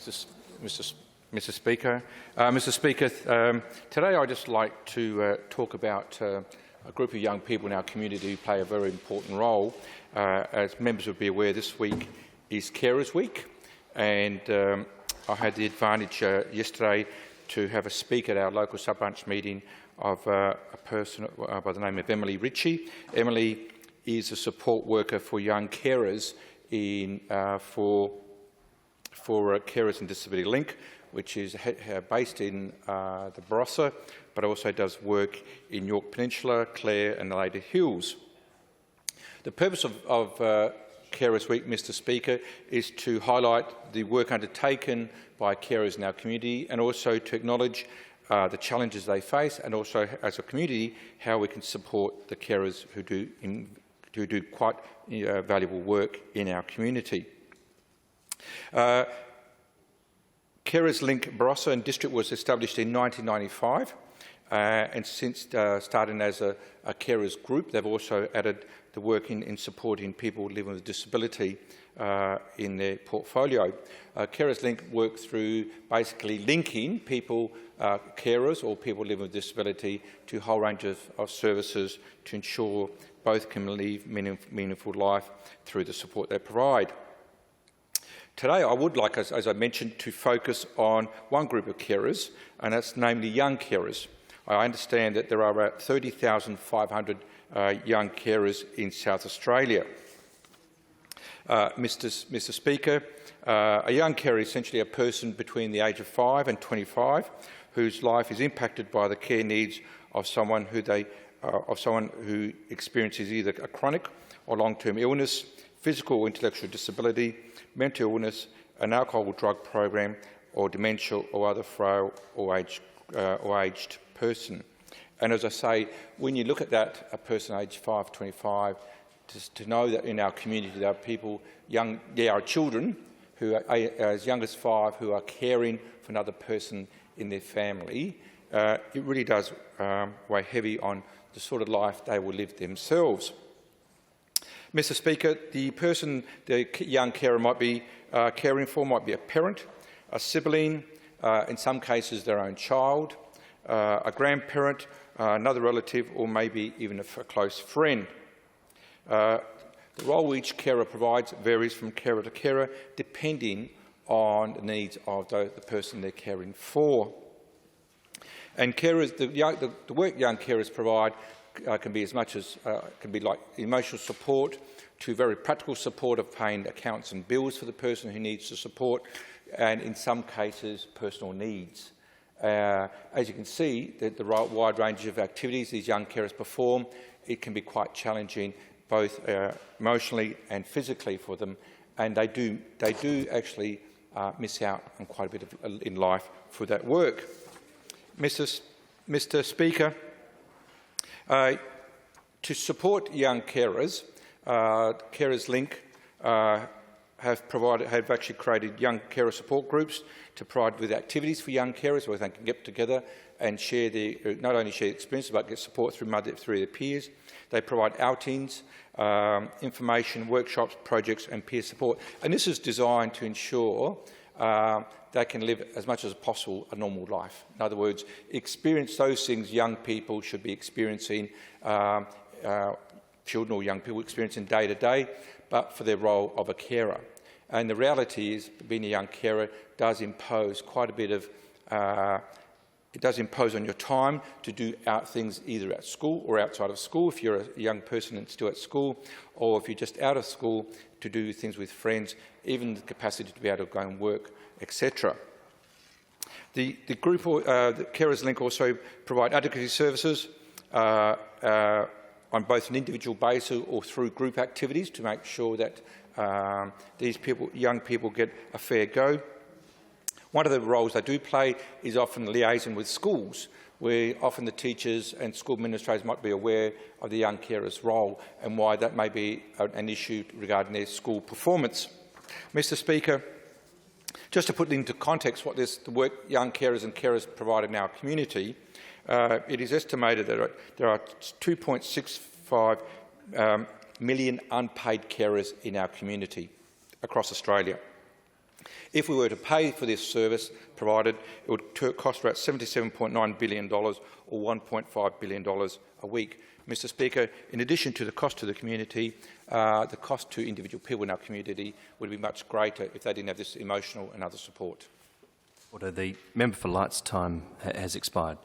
Mr. Speaker. Mr. Speaker, today I'd just like to talk about a group of young people in our community who play a very important role. As members would be aware, this week is Carers Week, and I had the advantage yesterday to have a speak at our local sub-branch meeting of a person by the name of Emily Ritchie. Emily is a support worker for young carers for Carers and Disability Link, which is based in the Barossa, but also does work in York Peninsula, Clare and the Lady Hills. The purpose of Carers Week, Mr. Speaker, is to highlight the work undertaken by carers in our community and also to acknowledge the challenges they face, and also, as a community, how we can support the carers who do quite valuable work in our community. Carers Link Barossa and District was established in 1995, and since starting as a carers group, they've also added the work in supporting people living with disability in their portfolio. Carers Link work through basically linking people, carers or people living with disability, to a whole range of services to ensure both can live meaningful life through the support they provide. Today I would like, as I mentioned, to focus on one group of carers, and that's namely young carers. I understand that there are about 30,500 young carers in South Australia. Mr. Speaker, a young carer is essentially a person between the age of 5 and 25 whose life is impacted by the care needs of someone who experiences either a chronic or long-term illness, physical or intellectual disability, mental illness, an alcohol or drug program, or dementia or other frail or aged person. And as I say, when you look at that, a person aged 5, 25, to know that in our community there are people, there are children who are as young as 5 who are caring for another person in their family, it really does weigh heavy on the sort of life they will live themselves. Mr. Speaker, the person the young carer might be caring for might be a parent, a sibling, in some cases their own child, a grandparent, another relative, or maybe even a close friend. The role each carer provides varies from carer to carer, depending on the needs of the person they're caring for. And carers, the work young carers provide can be as much as can be like emotional support to very practical support of paying accounts and bills for the person who needs the support, and in some cases personal needs. As you can see, the wide range of activities these young carers perform, it can be quite challenging both emotionally and physically for them, and they do actually miss out on quite a bit in life for that work. Mr. Speaker, to support young carers, Carers Link have actually created young carer support groups to provide with activities for young carers where they can get together and share not only share experiences but get support through their peers. They provide outings, information, workshops, projects and peer support. And this is designed to ensure they can live as much as possible a normal life. In other words, experience those things young people should be experiencing, children or young people experiencing day to day, but for their role of a carer. And the reality is, being a young carer does impose quite a bit of it does impose on your time to do things either at school or outside of school if you're a young person and still at school, or if you're just out of school, to do things with friends, even the capacity to be able to go and work, etc. The Carers Link also provide advocacy services on both an individual basis or through group activities to make sure that these young people get a fair go. One of the roles they do play is often liaison with schools, where often the teachers and school administrators might be aware of the young carers' role and why that may be an issue regarding their school performance. Mr. Speaker, just to put into context what the work young carers and carers provide in our community, it is estimated that there are 2.65 million unpaid carers in our community across Australia. If we were to pay for this service provided, it would cost about $77.9 billion or $1.5 billion a week. Mr Speaker, in addition to the cost to the community, the cost to individual people in our community would be much greater if they didn't have this emotional and other support. Order. The member for Light's time has expired.